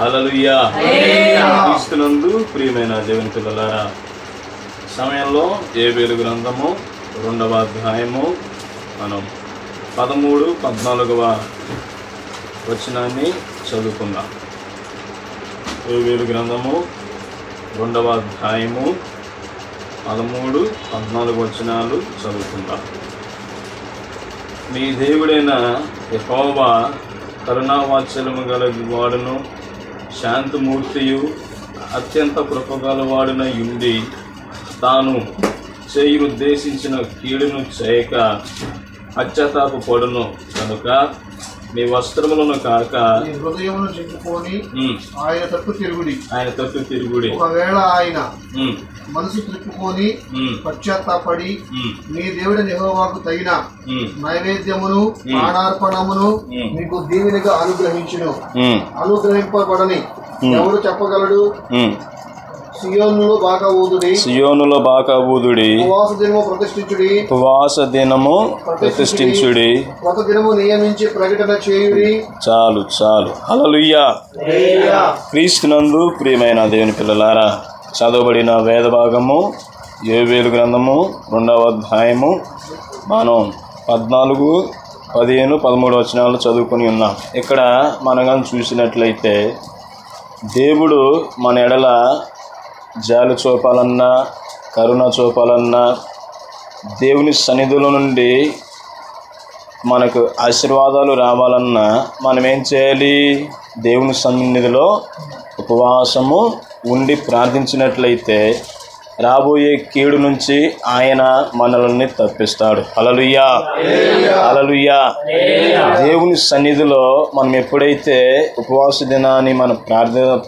హల్లెలూయా. క్రీస్తునందు ప్రియమైన దేవుని పిల్లలారా, సమయంలో యోవేలు గ్రంథము 2వ అధ్యాయము మనం 13, 14వ వచనాన్ని చదువుకుందాం. యోవేలు గ్రంథము 2వ అధ్యాయము 13, 14 వచనాలు చదువుకుందాం. మీ దేవుడైన యెహోవా కరుణావాత్సల్యము గల వాడును, శాంతమూర్తియు, అత్యంత కృపగలవాడునై ఉండి తాను చేయుద్దేశించిన కీడును చేయక పశ్చాత్తాపపడును కనుక మీ వస్త్రములను కాక హృదయమును చెప్పుకొని ఆయన తట్టు తిరుగుడి. ఒకవేళ ఆయన మనసు త్రిప్పుకొని పశ్చాత్తాపడి మీ దేవుడైన యెహోవాకు తగిన నైవేద్యమును ప్రాణార్పణమును మీకు దీవెనగా అనుగ్రహింపబడని ఎవరు చెప్పగలడు? సియోనులో బాకా ఊదుడి, ఉపవాస దినము ప్రతిష్ఠించుడి, కొత్త దినము నియమించి ప్రకటన చేయుడి. చాలు. హల్లెలూయా. క్రీస్తునందు ప్రియమైన దేవుని పిల్లలారా, చదవబడిన వేద భాగము యోవేలు గ్రంథము 2వ అధ్యాయము మనం 14, 15, 13 వచనాలు చదువుకొని ఉన్నాం. ఇక్కడ మనం కానీ చూసినట్లయితే దేవుడు మన ఎడల జాలి చూపాలన్నా, కరుణ చూపాలన్నా, దేవుని సన్నిధిలో నుండి మనకు ఆశీర్వాదాలు రావాలన్నా మనం ఏం చేయాలి? దేవుని సన్నిధిలో ఉపవాసము ఉండి ప్రార్థించినట్లయితే రాబోయే కీడు నుంచి ఆయన మనల్ని తప్పిస్తాడు. హల్లెలూయా. దేవుని సన్నిధిలో మనం ఎప్పుడైతే ఉపవాస దినాన్ని మనం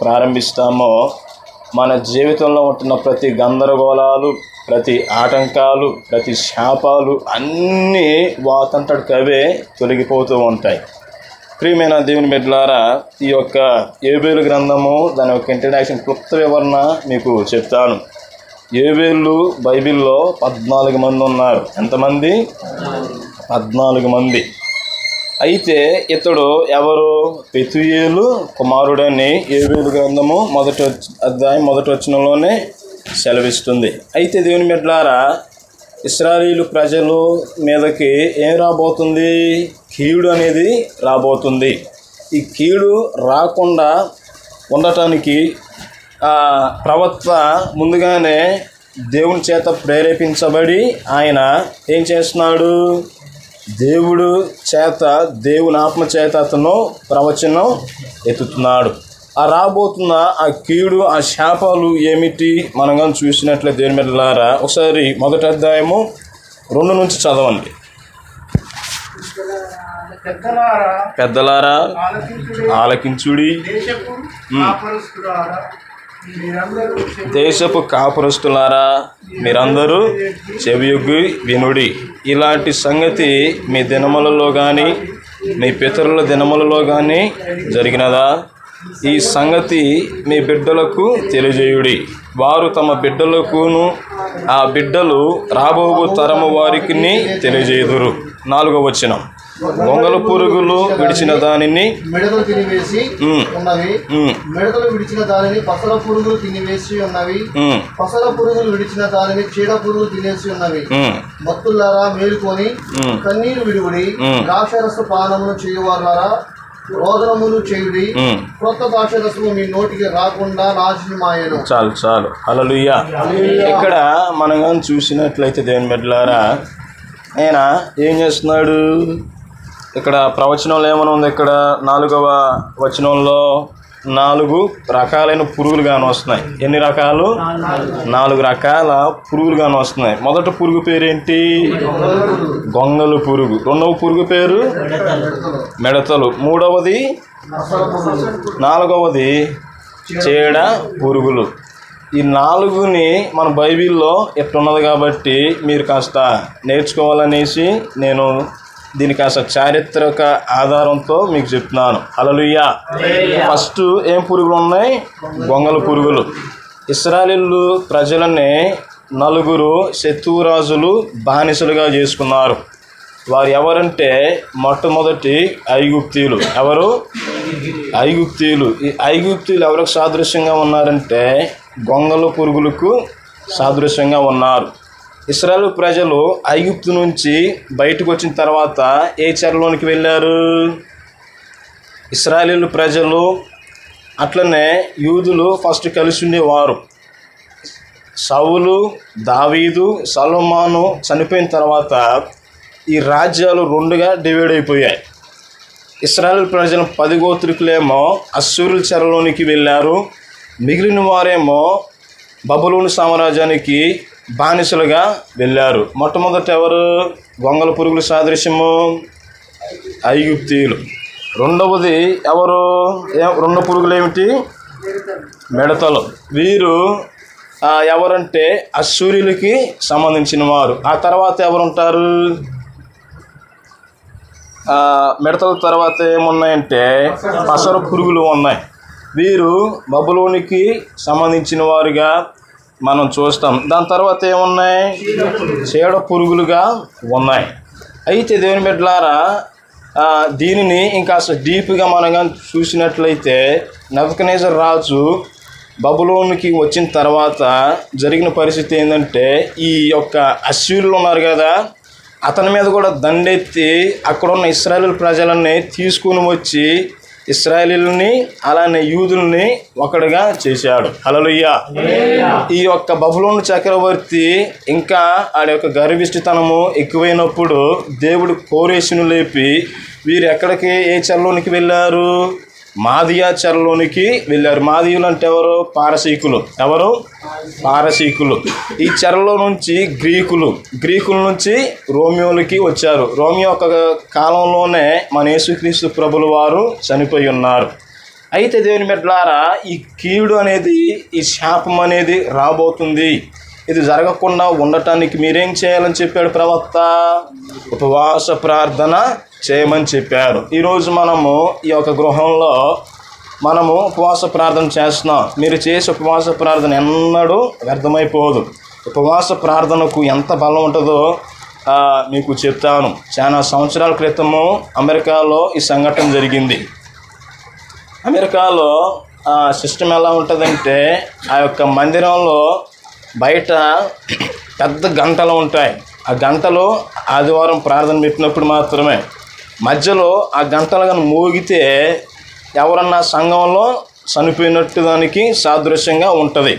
ప్రారంభిస్తామో మన జీవితంలో ఉంటున్న ప్రతి గందరగోళాలు, ప్రతి ఆటంకాలు, ప్రతి శాపాలు అన్నీ వాతంతటికవే తొలగిపోతూ ఉంటాయి. ప్రియమైన దేవుని బిడ్డలారా, ఈ యొక్క యోవేలు గ్రంథము దాని యొక్క ఇంట్రడక్షన్ క్లుప్త వివరణ మీకు చెప్తాను. యోవేలు బైబిల్లో 14 మంది ఉన్నారు. ఎంతమంది? 14 మంది. అయితే ఇతడు ఎవరు? పెతూయేలు కుమారుడని యోవేలు గ్రంథము 1వ అధ్యాయం 1వ వచనంలోనే సెలవిస్తుంది. అయితే దేవుని బిడ్డలారా, ఇశ్రాయేలు ప్రజలు మీదకి ఏం రాబోతుంది? కీడు అనేది రాబోతుంది. ఈ కీడు రాకుండా ఉండటానికి ప్రవక్త ముందుగానే దేవుని చేత ప్రేరేపించబడి ఆయన ఏం చేస్తున్నాడు? దేవుడు చేత, దేవుని ఆత్మ చేత అతను ప్రవచనం ఎత్తుతున్నాడు. ఆ రాబోతున్న ఆ కీడు, ఆ శాపాలు ఏమిటి మనం కానీ చూసినట్లయితే దేవుని బిడ్డలారా, ఒకసారి 1వ అధ్యాయము 2 నుంచి చదవండి. పెద్దలారా ఆలకించుడి, దేశపు కాపురస్తులారా మీరందరూ చెవియొగ్గి వినుడి. ఇలాంటి సంగతి మీ దినములలో కానీ మీ పితరుల దినములలో కానీ జరిగినదా? ఈ సంగతి మీ బిడ్డలకు తెలియజేయుడి. వారు తమ బిడ్డలకును ఆ బిడ్డలు రాబోవు తరము వారికి తెలియజేయుదురు. 4వ వచనం. గొంగళ పురుగులు విడిచిన దానిని మిడతలు తినివేసి ఉన్నవి, మిడతలు విడిచిన దానిని పసల పురుగులు తినివేసి ఉన్నవి, పసల పురుగులు విడిచిన దానిని చీడ పురుగులు తినేసి ఉన్నవి. భక్తులారా మేలుకొని కన్నీరు విడుగుడి, ద్రాక్షరస పానమును చేయువారులారా రోదనములు చేయుడి, క్రొత్త ద్రాక్షరసము మీ నోటికి రాకుండా నాశనమాయెను. చాలు. హల్లెలూయా. ఇక్కడ మనం కానీ చూసినట్లయితే దేవుని బిడ్డలారా, ఆయన ఏం చేస్తున్నాడు? ఇక్కడ ప్రవచనంలో ఏమైనా ఉంది? ఇక్కడ 4వ వచనంలో 4 రకాలైన పురుగులు కానీ వస్తున్నాయి. ఎన్ని రకాలు? 4 రకాల పురుగులు కానీ వస్తున్నాయి. మొదటి పురుగు పేరేంటి? గొంగళ పురుగు. 2వ పురుగు పేరు మిడతలు. 3వది, 4వది చీడ పురుగులు. ఈ 4ని మన బైబిల్లో ఎట్లున్నది కాబట్టి మీరు కాస్త నేర్చుకోవాలనేసి నేను దీని కాస్త చారిత్రక ఆధారంతో మీకు చెప్తున్నాను. హల్లెలూయా. ఫస్ట్ ఏం పురుగులు ఉన్నాయి? గొంగళ పురుగులు. ఇశ్రాయేలు ప్రజలని 4 శత్రురాజులు బానిసలుగా చేసుకున్నారు. వారు ఎవరంటే మొట్టమొదటి ఐగుప్తీయులు. ఎవరు? ఐగుప్తీయులు. ఈ ఐగుప్తీయులు ఎవరికి సాదృశ్యంగా ఉన్నారంటే గొంగళ పురుగులకు సాదృశ్యంగా ఉన్నారు. ఇశ్రాయేలు ప్రజలు ఐగుప్తు నుంచి బయటకు వచ్చిన తర్వాత ఏ చెరలోనికి వెళ్ళారు? ఇశ్రాయేలు ప్రజలు అట్లనే యూదులు ఫస్ట్ కలిసి ఉండేవారు. సౌలు, దావీదు, సొలొమోను చనిపోయిన తర్వాత ఈ రాజ్యాలు రెండుగా డివైడ్ అయిపోయాయి. ఇశ్రాయేలు ప్రజలు 10 గోత్రికులేమో అశ్షూరు చెరలోనికి వెళ్ళారు. మిగిలిన వారేమో బబులోను సామ్రాజ్యానికి బానిసలుగా వెళ్ళారు. మొట్టమొదట ఎవరు? గొంగళ పురుగుల సాదృశ్యము ఐగుప్తీయులు. రెండవది ఎవరు? రెండు పురుగులు ఏమిటి? మిడతలు. వీరు ఎవరంటే అశ్షూరీయులకి సంబంధించిన వారు. ఆ తర్వాత ఎవరుంటారు? మిడతల తర్వాత ఏమున్నాయంటే పసర పురుగులు ఉన్నాయి. వీరు బబులోనికి సంబంధించిన వారుగా మనం చూస్తాం. దాని తర్వాత ఏమున్నాయి? చీడ పురుగులుగా ఉన్నాయి. అయితే దేవుని బిడ్డలారా, దీనిని ఇంకా డీప్గా మనం చూసినట్లయితే నెబుకద్నెజర్ రాజు బబులోనికి వచ్చిన తర్వాత జరిగిన పరిస్థితి ఏంటంటే ఈ యొక్క అశ్షూరులు ఉన్నారు కదా, అతని మీద కూడా దండెత్తి అక్కడ ఉన్న ఇశ్రాయేలు ప్రజలని తీసుకుని వచ్చి ఇశ్రాయేలీయుల్ని అలానే యూదుల్ని ఒకటిగా చేశాడు. హల్లెలూయా. ఈ యొక్క బబులోను చక్రవర్తి ఇంకా ఆడి యొక్క గర్విష్ఠతనము ఎక్కువైనప్పుడు దేవుడు కోరేషును లేపి వీరు ఎక్కడికి, ఏ చెరలోనికి వెళ్ళారు? మాదియా చెరలోనికి వెళ్ళారు. మాదీయులు అంటే ఎవరు? పారసీకులు. ఎవరు? పారసీకులు. ఈ చెరలో నుంచి గ్రీకుల నుంచి రోమియోలకి వచ్చారు. రోమియో ఒక కాలంలోనే మన యేసుక్రీస్తు ప్రభుల వారు చనిపోయి ఉన్నారు. అయితే దేవుని బిడ్డలారా, ఈ కీడు అనేది, ఈ శాపం అనేది రాబోతుంది. ఇది జరగకుండా ఉండటానికి మీరేం చేయాలని చెప్పాడు ప్రవక్త? ఉపవాస ప్రార్థన చేయమని చెప్పారు. ఈరోజు మనము ఈ యొక్క గృహంలో మనము ఉపవాస ప్రార్థన చేస్తున్నాం. మీరు చేసే ఉపవాస ప్రార్థన ఎన్నడూ వ్యర్థమైపోదు. ఉపవాస ప్రార్థనకు ఎంత బలం ఉంటుందో మీకు చెప్తాను. చాలా సంవత్సరాల క్రితము అమెరికాలో ఈ సంఘటన జరిగింది. అమెరికాలో సిస్టమ్ ఎలా ఉంటుందంటే ఆ యొక్క మందిరంలో బయట పెద్ద గంటలు ఉంటాయి. ఆ గంటలు ఆదివారం ప్రార్థన పెట్టినప్పుడు మాత్రమే. మధ్యలో ఆ గంటలు కానీ మోగితే ఎవరన్నా సంఘంలో చనిపోయినట్టు దానికి సాదృశ్యంగా ఉంటుంది.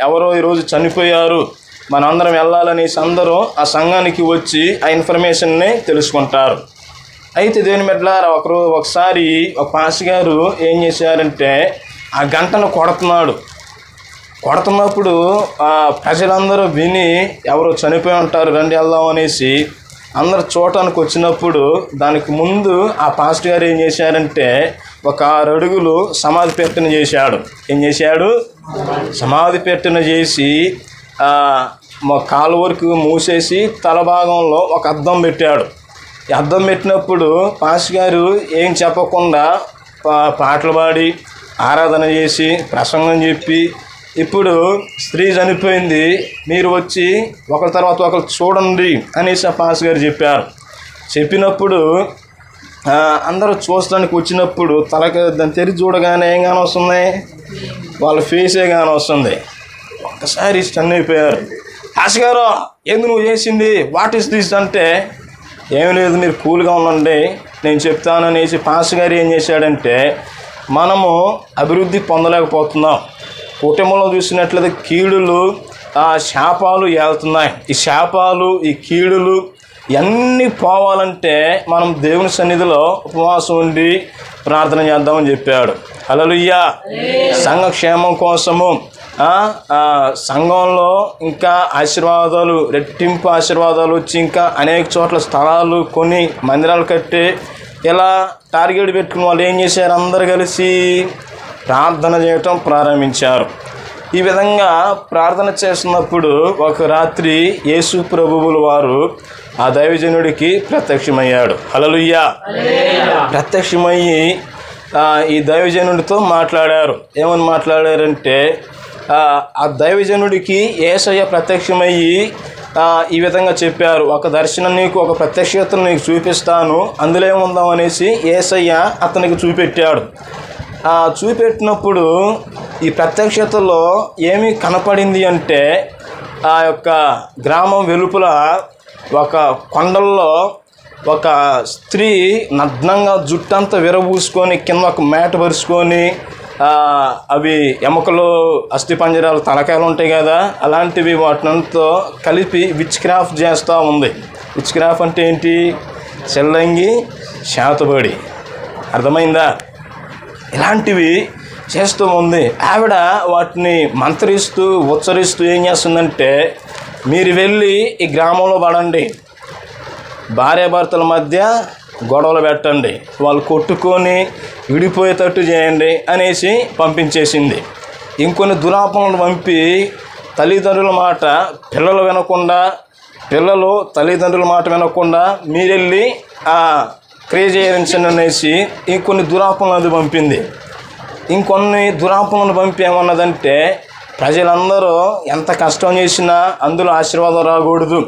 ఎవరో ఈరోజు చనిపోయారు, మనందరం వెళ్ళాలనేసి అందరూ ఆ సంఘానికి వచ్చి ఆ ఇన్ఫర్మేషన్ని తెలుసుకుంటారు. అయితే దేవుని బిడ్డలారా, ఒకసారి ఒక పాస్టర్ గారు ఏం చేశారంటే ఆ గంటను కొడుతున్నప్పుడు ప్రజలందరూ విని ఎవరో చనిపోయి ఉంటారు, రండి వెళ్దాం అనేసి అందరు చూడటానికి వచ్చినప్పుడు దానికి ముందు ఆ పాస్టర్ గారు ఏం చేశారంటే ఒక 6 అడుగులు సమాధి పెట్టన చేశాడు. ఏం చేశాడు? సమాధి పెట్టన చేసి కాలు వరకు మూసేసి తల భాగంలో ఒక అద్దం పెట్టాడు. ఈ అద్దం పెట్టినప్పుడు పాస్టర్ గారు ఏం చెప్పకుండా పాటలు పాడి ఆరాధన చేసి ప్రసంగం చెప్పి, ఇప్పుడు స్త్రీ చనిపోయింది, మీరు వచ్చి ఒకరి తర్వాత ఒకరు చూడండి అనేసి ఆ పాస్టర్ గారు చెప్పారు. చెప్పినప్పుడు అందరూ చూడడానికి వచ్చినప్పుడు దాన్ని తెరిచి చూడగానే ఏం కానొస్తుంది? వాళ్ళ ఫేసే కానొస్తుంది. ఒక్కసారి స్టన్ అయిపోయారు. పాస్టర్ గారు, ఎందుకు నువ్వు చేసింది? వాట్ ఈస్ దిస్ అంటే, ఏం లేదు, మీరు కూల్గా ఉండండి, నేను చెప్తాననేసి పాస్టర్ గారు ఏం చేశాడంటే, మనము అభివృద్ధి పొందలేకపోతున్నాం. కుటుంబంలో చూసినట్లయితే కీడులు, శాపాలు ఏలుతున్నాయి. ఈ శాపాలు, ఈ కీడులు ఇవన్నీ పోవాలంటే మనం దేవుని సన్నిధిలో ఉపవాసం ఉండి ప్రార్థన చేద్దామని చెప్పాడు. హల్లెలూయా. సంఘ క్షేమం కోసము, సంఘంలో ఇంకా ఆశీర్వాదాలు, రెట్టింపు ఆశీర్వాదాలు వచ్చి ఇంకా అనేక చోట్ల స్థలాలు కొని మందిరాలు కట్టి ఇలా టార్గెట్ పెట్టుకుని వాళ్ళు ఏం చేశారు? అందరు కలిసి ప్రార్థన చేయటం ప్రారంభించారు. ఈ విధంగా ప్రార్థన చేస్తున్నప్పుడు ఒక రాత్రి యేసు ప్రభువుల వారు ఆ దైవజనుడికి ప్రత్యక్షమయ్యాడు. హల్లెలూయా. ప్రత్యక్షమయ్యి ఈ దైవజనుడితో మాట్లాడారు. ఏమని మాట్లాడారంటే, ఆ దైవజనుడికి యేసయ్య ప్రత్యక్షమయ్యి ఈ విధంగా చెప్పారు, ఒక దర్శనం నీకు, ఒక ప్రత్యక్షతను నీకు చూపిస్తాను, అందులో ఏముందాం అనేసి యేసయ్య అతనికి చూపెట్టాడు. చూపెట్టినప్పుడు ఈ ప్రత్యక్షతలో ఏమి కనపడింది అంటే, ఆ యొక్క గ్రామం వెలుపల ఒక కొండల్లో ఒక స్త్రీ నగ్నంగా జుట్టంతా విరబూసుకొని కింద ఒక మేట పరుచుకొని, అవి ఎముకలు అస్థిపంజరాలు తలకాయలు ఉంటాయి కదా, అలాంటివి వాటినంతా కలిపి విచ్ క్రాఫ్ట్ చేస్తూ ఉంది. విచ్ క్రాఫ్ట్ అంటే ఏంటి? చెల్లంగి శాతబడి. అర్థమైందా? ఇలాంటివి చేస్తూ ఉంది. ఆవిడ వాటిని మంత్రిస్తూ ఉచ్చరిస్తూ ఏం చేస్తుందంటే, మీరు వెళ్ళి ఈ గ్రామంలో పడండి, భార్యాభర్తల మధ్య గొడవలు పెట్టండి, వాళ్ళు కొట్టుకొని విడిపోయేటట్టు చేయండి అనేసి పంపించేసింది. ఇంకొన్ని దురాపనలు పంపి తల్లిదండ్రుల మాట పిల్లలు వినకుండా, పిల్లలు తల్లిదండ్రుల మాట వినకుండా మీరెళ్ళి క్రియ చేయించండి అనేసి ఇంకొన్ని దురాపనలు పంపింది. ఇంకొన్ని దురాపనలు పంపి ఏమన్నదంటే, ప్రజలందరూ ఎంత కష్టం చేసినా అందులో ఆశీర్వాదం రాకూడదు,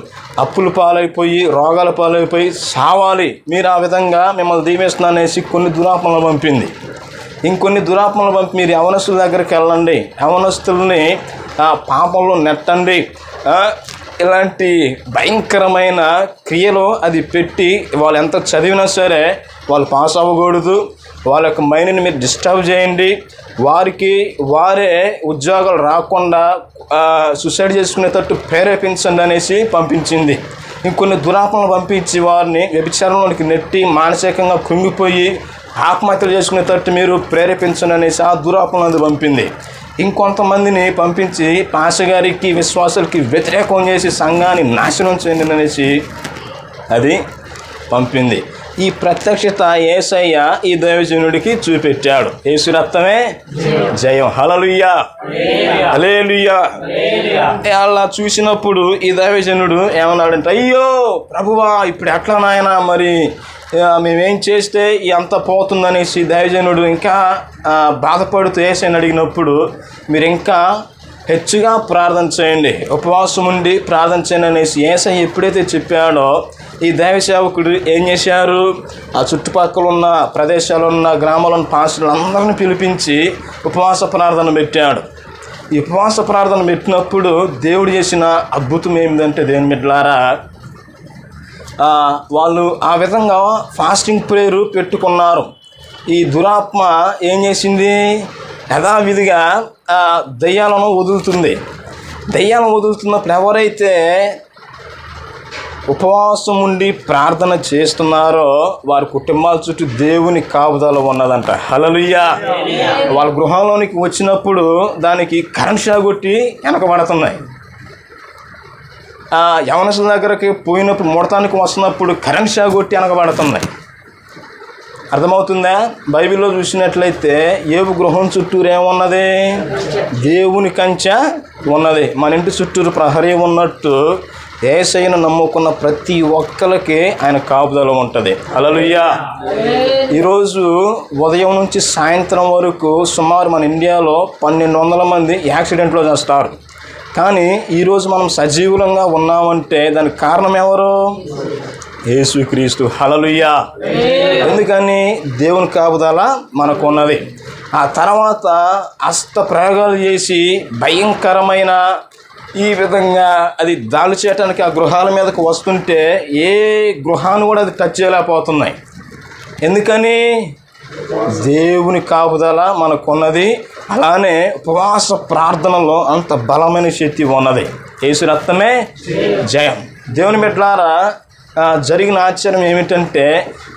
అప్పులు పాలైపోయి రోగాల పాలైపోయి సావాలి, మీరు ఆ విధంగా మిమ్మల్ని దీవిస్తున్నా అనేసి కొన్ని దురాపనలు పంపింది. ఇంకొన్ని దురాపనలు పంపి మీరు యవనస్తుల దగ్గరికి వెళ్ళండి, యవనస్తుల్ని పాపంలో నెట్టండి, ఇలాంటి భయంకరమైన క్రియలు అది పెట్టి వాళ్ళు ఎంత చదివినా సరే వాళ్ళు పాస్ అవ్వకూడదు, వాళ్ళ యొక్క మైండ్ని మీరు డిస్టర్బ్ చేయండి, వారికి వారే ఉద్యోగాలు రాకుండా సూసైడ్ చేసుకునేటట్టు ప్రేరేపించండి అనేసి పంపించింది. ఇంకొన్ని దురాపనలు పంపించి వారిని వ్యభిచారంలోనికి నెట్టి మానసికంగా కృంగిపోయి ఆత్మహత్యలు చేసుకునేటట్టు మీరు ప్రేరేపించండి అనేసి ఆ దురాపనలు పంపింది. ఇంకొంతమందిని పంపించి పాస్టర్గారికి విశ్వాసులకి వ్యతిరేకం చేసి సంఘాన్ని నాశనం చేయండి అనేసి అది పంపింది. ఈ ప్రత్యక్షత యేసయ్య ఈ దైవజనుడికి చూపెట్టాడు. యేసు రక్తమే జయం. హల్లెలూయా, హల్లెలూయా. అలా చూసినప్పుడు ఈ దైవజనుడు ఏమన్నాడంటే, అయ్యో ప్రభువా, ఇప్పుడు ఎట్లా నాయనా, మరి మేమేం చేస్తే అంత పోతుందనేసి దైవజనుడు ఇంకా బాధపడుతూ యేసయ్యని అడిగినప్పుడు, మీరు ఇంకా హెచ్చుగా ప్రార్థన చేయండి, ఉపవాసం ఉండి ప్రార్థన చేయండి అనేసి యేసయ్య ఎప్పుడైతే చెప్పాడో, ఈ దైవ సేవకుడు ఏం చేశారు, ఆ చుట్టుపక్కల ఉన్న ప్రదేశాల్లో ఉన్న గ్రామాలను పాస్టర్లందరిని పిలిపించి ఉపవాస ప్రార్థన పెట్టాడు. ఈ ఉపవాస ప్రార్థన పెట్టినప్పుడు దేవుడు చేసిన అద్భుతం ఏమిటంటే, దేవుని బిడ్డలారా, వాళ్ళు ఆ విధంగా ఫాస్టింగ్ ప్రేయర్ పెట్టుకున్నారు. ఈ దురాత్మ ఏం చేసింది, యథావిధిగా దయ్యాలను వదులుతుంది. దయ్యాలను వదులుతున్నప్పుడు ఎవరైతే ఉపవాసం ఉండి ప్రార్థన చేస్తున్నారో వారి కుటుంబాల చుట్టూ దేవుని కాపుదల ఉన్నదంట. హల్లెలూయా. వాళ్ళ గృహంలోనికి వచ్చినప్పుడు దానికి కరెంట్ షాక్ కొట్టి వెనకబడుతున్నాయి. యవనస్తుల దగ్గరికి పోయినప్పుడు ముడతానికి వస్తున్నప్పుడు కరెంట్ షాక్ కొట్టి వెనకబడుతున్నాయి. అర్థమవుతుందా? బైబిల్లో చూసినట్లయితే ఏవు గృహం చుట్టూరు ఏమున్నది, దేవుని కంచె ఉన్నది. మన ఇంటి చుట్టూరు ప్రహరీ ఉన్నట్టు యేసయ్యను నమ్ముకున్న ప్రతి ఒక్కరికి ఆయన కాపుదల ఉంటుంది. హల్లెలూయా. ఈరోజు ఉదయం నుంచి సాయంత్రం వరకు సుమారు మన ఇండియాలో 1200 మంది యాక్సిడెంట్లో చేస్తారు. కానీ ఈరోజు మనం సజీవులంగా ఉన్నామంటే దానికి కారణం ఎవరు? యేసుక్రీస్తు. హల్లెలూయా. ఎందుకని? దేవుని కాపుదల మనకున్నది. ఆ తర్వాత హస్త ప్రయోగాలు చేసి భయంకరమైన ఈ విధంగా అది దాడి చేయడానికి ఆ గృహాల మీదకు వస్తుంటే ఏ గృహాన్ని కూడా అది టచ్ చేయలేకపోతున్నాయి. ఎందుకని? దేవుని కాపుదల మనకున్నది. అలానే ఉపవాస ప్రార్థనలో అంత బలమైన శక్తి ఉన్నది. యేసు రక్తమే జయం. దేవుని బిడ్డలారా, జరిగిన ఆశ్చర్యం ఏమిటంటే,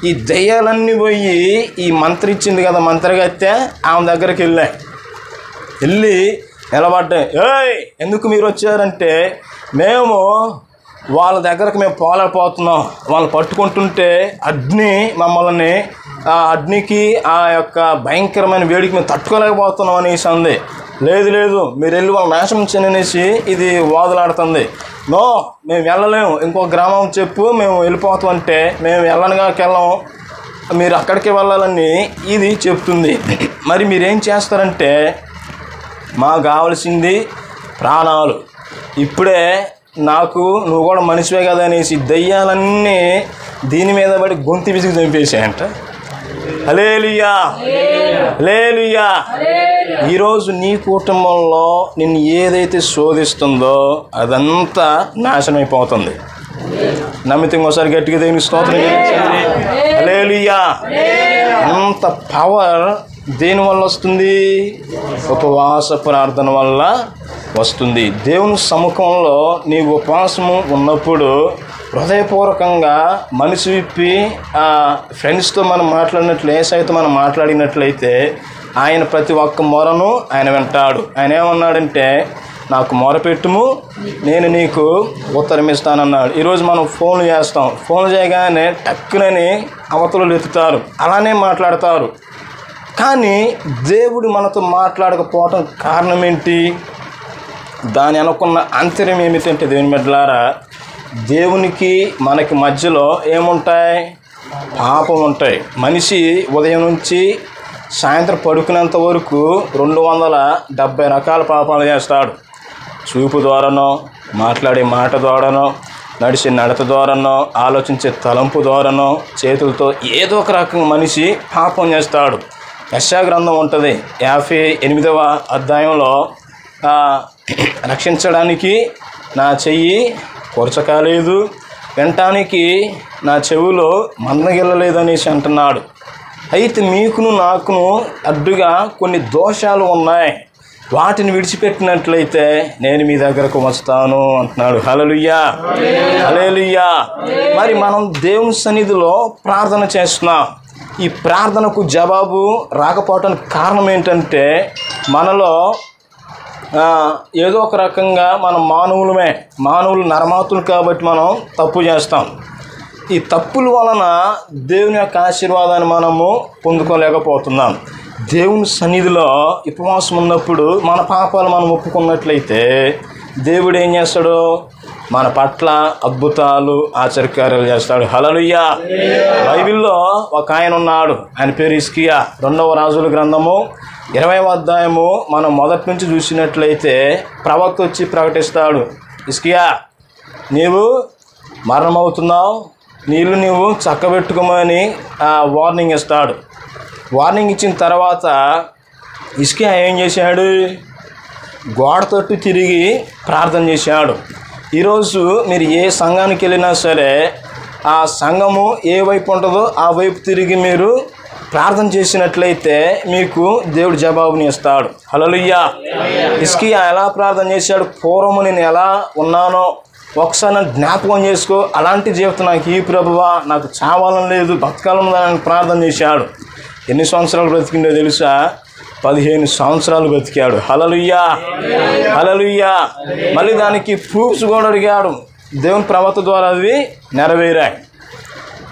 ఈ దయ్యాలన్నీ పోయి ఈ మంత్రి ఇచ్చింది కదా మంత్రిగత్తె, ఆమె దగ్గరికి వెళ్ళి నిలబడ్డాయి. ఏయ్, ఎందుకు మీరు వచ్చారంటే, మేము వాళ్ళ దగ్గరకు మేము పోలేకపోతున్నాం, వాళ్ళు పట్టుకుంటుంటే అగ్ని మమ్మల్ని, ఆ అగ్నికి ఆ యొక్క భయంకరమైన వేడికి మేము తట్టుకోలేకపోతున్నాం అనేసి అంది. లేదు లేదు, మీరు వెళ్ళి వాళ్ళు నాశనం చేయనేసి ఇది వాదులాడుతుంది. నో, మేము వెళ్ళలేము, ఇంకో గ్రామం చెప్పు, మేము వెళ్ళిపోతాం అంటే మేము వెళ్ళాము, మీరు అక్కడికి వెళ్ళాలని ఇది చెప్తుంది. మరి మీరేం చేస్తారంటే, మాకు కావాల్సింది ప్రాణాలు. ఇప్పుడే నాకు నువ్వు కూడా మనిషివే కదా అనేసి దయ్యాలన్నీ దీని మీద పడి గొంతు విసిగి చంపేసాయంట. హల్లెలూయా, హల్లెలూయా. ఈరోజు నీ కుటుంబంలో నిన్ను ఏదైతే శోధిస్తుందో అదంతా నాశనం అయిపోతుంది. నమ్మితే ఇంకోసారి గట్టిగా దేవునికి స్తోత్రం చేయండి. హల్లెలూయా. అంత పవర్ దేనివల్ల వస్తుంది? ఉపవాస ప్రార్థన వల్ల వస్తుంది. దేవుని సముఖంలో నీ ఉపవాసము ఉన్నప్పుడు హృదయపూర్వకంగా మనసు విప్పి ఫ్రెండ్స్తో మనం మాట్లాడినట్లు, ఏసైతో మనం మాట్లాడినట్లయితే ఆయన ప్రతి ఒక్క మొరను ఆయన వింటాడు. ఆయన ఏమన్నాడంటే, నాకు మొరపెట్టుము నేను నీకు ఉత్తరం ఇస్తానన్నాడు. ఈరోజు మనం ఫోన్లు చేస్తాం, ఫోన్ చేయగానే టక్కునని అవతలు ఎత్తుతారు, అలానే మాట్లాడతారు. కానీ దేవుడు మనతో మాట్లాడకపోవటం కారణం ఏంటి? దాని అనుకున్న అంతర్యం ఏమిటంటే, దేవుని బిడ్డలారా, దేవునికి మనకి మధ్యలో ఏముంటాయి? పాపం ఉంటాయి. మనిషి ఉదయం నుంచి సాయంత్రం పడుకునేంత వరకు 270 రకాల పాపాలు చేస్తాడు. చూపు ద్వారానో, మాట్లాడే మాట ద్వారానో, నడిచే నడత ద్వారానో, ఆలోచించే తలంపు ద్వారానో, చేతులతో ఏదో ఒక రకంగా మనిషి పాపం చేస్తాడు. యెషయా గ్రంథం ఉంటుంది 58వ అధ్యాయంలో, రక్షించడానికి నా చెయ్యి కొరచకాలేదు, వినటానికి నా చెవులో మందగిల్లలేదనేసి అంటున్నాడు. అయితే మీకును నాకును అడ్డుగా కొన్ని దోషాలు ఉన్నాయి, వాటిని విడిచిపెట్టినట్లయితే నేను మీ దగ్గరకు వస్తాను అంటున్నాడు. హల్లెలూయా, హల్లెలూయా. మరి మనం దేవుని సన్నిధిలో ప్రార్థన చేస్తున్నాం. ఈ ప్రార్థనకు జవాబు రాకపోవటానికి కారణం ఏంటంటే, మనలో ఏదో ఒక రకంగా మనం మానవులు నరమాతులు కాబట్టి మనం తప్పు చేస్తాం. ఈ తప్పుల వలన దేవుని యొక్క ఆశీర్వాదాన్ని మనము పొందుకోలేకపోతున్నాం. దేవుని సన్నిధిలో ఉపవాసం ఉన్నప్పుడు మన పాపాలు మనం ఒప్పుకున్నట్లయితే దేవుడు ఏం చేస్తాడు? మన పట్ల అద్భుతాలు, ఆశ్చర్యకార్యాలు చేస్తాడు. హల్లెలూయా. బైబిల్లో ఒక ఆయన ఉన్నాడు, ఆయన పేరు హిజ్కియా. 2వ రాజుల గ్రంథము 20వ అధ్యాయము మనం మొదటి నుంచి చూసినట్లయితే ప్రవక్త వచ్చి ప్రకటిస్తాడు, హిజ్కియా నీవు మరణమవుతున్నావు, నీళ్ళు నీవు చక్కబెట్టుకోమని వార్నింగ్ ఇస్తాడు. వార్నింగ్ ఇచ్చిన తర్వాత హిజ్కియా ఏం చేశాడు? గోడ తట్టు తిరిగి ప్రార్థన చేశాడు. ఈరోజు మీరు ఏ సంఘానికి వెళ్ళినా సరే ఆ సంఘము ఏ వైపు ఉంటుందో ఆ వైపు తిరిగి మీరు ప్రార్థన చేసినట్లయితే మీకు దేవుడు జవాబుని ఇస్తాడు. హల్లెలూయా. హిజ్కియా ఎలా ప్రార్థన చేశాడు? పూర్వము నేను ఎలా ఉన్నానో ఒకసారి నన్ను జ్ఞాపకం చేసుకో, అలాంటి జీవితం నాకు ఈ ప్రభువా, నాకు చావాలని లేదు, బతకాలని ప్రార్థన చేశాడు. ఎన్ని సంవత్సరాలు బ్రతికిండో తెలుసా? 15 సంవత్సరాలు బ్రతికాడు. హల్లెలూయా, హల్లెలూయా. మళ్ళీ దానికి ప్రూఫ్స్ కూడా అడిగాడు, దేవుని ప్రవక్త ద్వారా అవి నెరవేరాయి.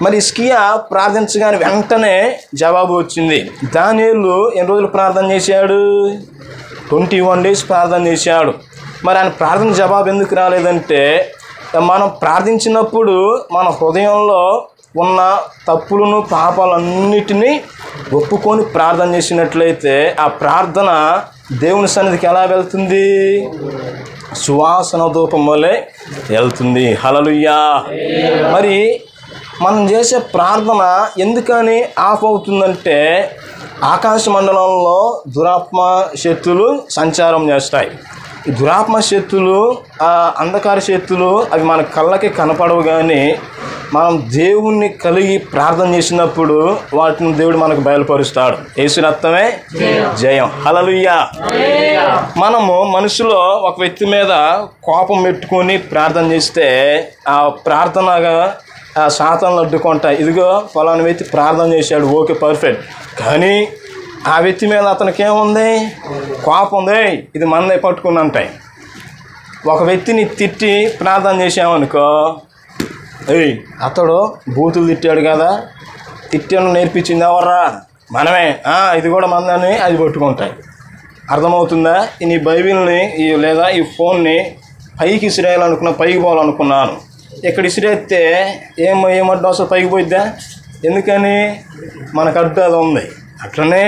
మరి హిజ్కియా ప్రార్థించగానే వెంటనే జవాబు వచ్చింది. దానియేలు ఎన్ని రోజులు ప్రార్థన చేశాడు? 21 days ప్రార్థన చేశాడు. మరి ఆయన ప్రార్థన జవాబు ఎందుకు రాలేదంటే, మనం ప్రార్థించినప్పుడు మన హృదయంలో ఉన్న తప్పులను, పాపాలన్నిటినీ ఒప్పుకొని ప్రార్థన చేసినట్లయితే ఆ ప్రార్థన దేవుని సన్నిధికి ఎలా వెళ్తుంది? సువాసన ధూపం వలె వెళ్తుంది. హల్లెలూయా. మరి మనం చేసే ప్రార్థన ఎందుకని ఆఫ్ అవుతుందంటే, ఆకాశ మండలంలో దురాత్మ శక్తులు సంచారం చేస్తాయి. ఈ దురాత్మ శక్తులు, అంధకార శక్తులు అవి మన కళ్ళకి కనపడవు, కానీ మనం దేవుణ్ణి కలిగి ప్రార్థన చేసినప్పుడు వాటిని దేవుడు మనకు బయలుపరుస్తాడు. యేసు రక్తమే జయం. హల్లెలూయా. మనము మనసులో ఒక వ్యక్తి మీద కోపం పెట్టుకొని ప్రార్థన చేస్తే ఆ ప్రార్థనగా సాతానులు అడ్డుకుంటాయి. ఇదిగో ఫలానా వ్యక్తి ప్రార్థన చేశాడు, ఓకే పర్ఫెక్ట్, కానీ ఆ వ్యక్తి మీద అతనికి ఏముంది? కోపం ఉంది, ఇది మనదే పట్టుకుని అంటాయి. ఒక వ్యక్తిని తిట్టి ప్రార్థన చేసామనుకో, అతడు బూతులు తిట్టాడు కదా, తిట్టాను నేర్పించింది ఎవర్రా? మనమే, ఇది కూడా మందని అది పట్టుకుంటాయి. అర్థమవుతుందా? నీ బైబిల్ని లేదా ఈ ఫోన్ని పైకి ఇసిరేయాలనుకున్నా, పైకి పోవాలనుకున్నాను, ఇక్కడ ఇసిరేస్తే ఏమడ్డు అసలు పైకి పోయిద్దా? ఎందుకని? మనకు అడ్డు అది ఉంది. అట్లనే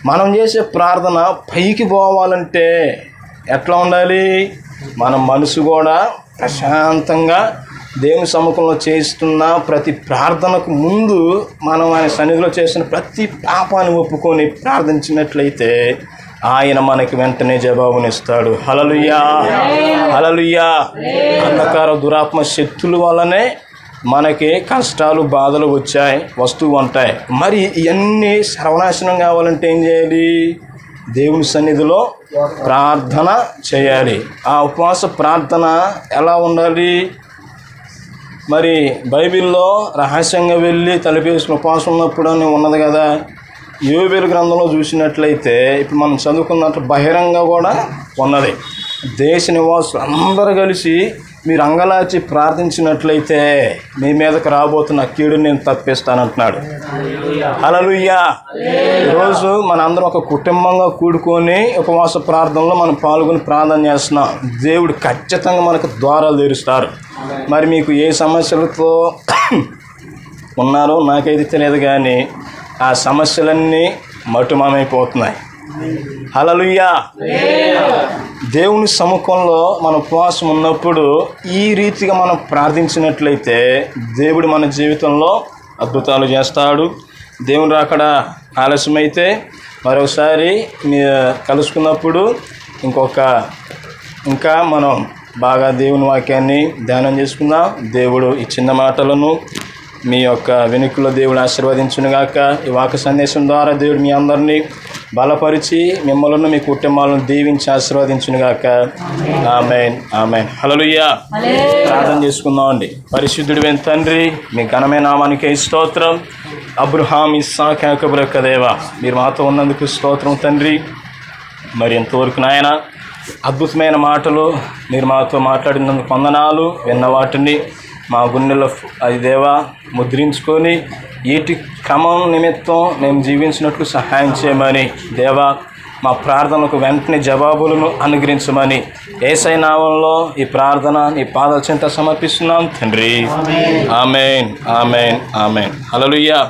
మనం చేసే ప్రార్థన పైకి పోవాలంటే ఎట్లా ఉండాలి? మన మనసు కూడా ప్రశాంతంగా దేవుని సముఖంలో చేస్తున్న ప్రతి ప్రార్థనకు ముందు మనం ఆయన సన్నిధిలో చేసిన ప్రతి పాపాన్ని ఒప్పుకొని ప్రార్థించినట్లయితే ఆయన మనకి వెంటనే జవాబునిస్తాడు. హల్లెలూయా, హల్లెలూయా. అంధకార దురాత్మ శక్తుల వల్లనే మనకి కష్టాలు బాధలు వస్తూ ఉంటాయి. మరి ఇవన్నీ సర్వనాశనం కావాలంటే ఏం చేయాలి? దేవుని సన్నిధిలో ప్రార్థన చేయాలి. ఆ ఉపవాస ప్రార్థన ఎలా ఉండాలి? మరి బైబిల్లో రహస్యంగా వెళ్ళి తలుపేసిన ఉపవాసం ఉన్నప్పుడు అని ఉన్నది కదా. యోబేలు గ్రంథంలో చూసినట్లయితే ఇప్పుడు మనం చదువుకున్నట్టు బహిరంగ కూడా ఉన్నది. దేశ నివాసులు అందరూ కలిసి మీరు అంగలార్చి ప్రార్థించినట్లయితే మీ మీదకి రాబోతున్న కీడుని నేను తప్పిస్తానంటున్నాడు. హల్లెలూయా. ఈరోజు మనందరం ఒక కుటుంబంగా కూడుకొని ఉపవాస ప్రార్థనలో మనం పాల్గొని ప్రార్థన చేస్తున్నాం. దేవుడు ఖచ్చితంగా మనకు ద్వారాలు తెరుస్తారు. మరి మీకు ఏ సమస్యలతో ఉన్నారో నాకైతే తెలియదు, కానీ ఆ సమస్యలన్నీ మటుమామైపోతున్నాయి. హల్లెలూయా. దేవుని సముఖంలో మన ఉపవాసం ఉన్నప్పుడు ఈ రీతిగా మనం ప్రార్థించినట్లయితే దేవుడు మన జీవితంలో అద్భుతాలు చేస్తాడు. దేవుడు అక్కడ ఆలస్యమైతే మరొకసారి కలుసుకున్నప్పుడు ఇంకా మనం బాగా దేవుని వాక్యాన్ని ధ్యానం చేసుకుందాం. దేవుడు ఈ చిన్న మాటలను మీ యొక్క వెనుకలో దేవుడు ఆశీర్వదించునుగాక. ఈ వాక్య సందేశం ద్వారా దేవుడు మీ అందరినీ బలపరిచి మిమ్మల్ని మీ కుటుంబాలను దీవించి ఆశీర్వదించునుగాక. ఆమేన్, ఆమేన్. హల్లెలూయా. ప్రార్థన చేసుకుందాం అండి. పరిశుద్ధుడైన తండ్రి, మీ ఘనమైన నామానికి స్తోత్రం. అబ్రహాం, ఇస్సాకు, యాకోబుల యొక్క దేవా, మీరు మాతో ఉన్నందుకు స్తోత్రం తండ్రి. మరి ఎంతవరకు నాయన అద్భుతమైన మాటలు మీరు మాతో మాట్లాడినందుకు వందనాలు. విన్న వాటిని మా గుండెలో అది దేవా ముద్రించుకొని వీటి క్రమం నిమిత్తం మేము జీవించినట్లు సహాయం చేయమని దేవా, మా ప్రార్థనకు వెంటనే జవాబులను అనుగ్రహించమని యేసయ్య నామములో ఈ ప్రార్థన నీ పాదాల చెంత సమర్పిస్తున్నాం తండ్రి. ఆమేన్, ఆమేన్, ఆమేన్. హల్లెలూయా.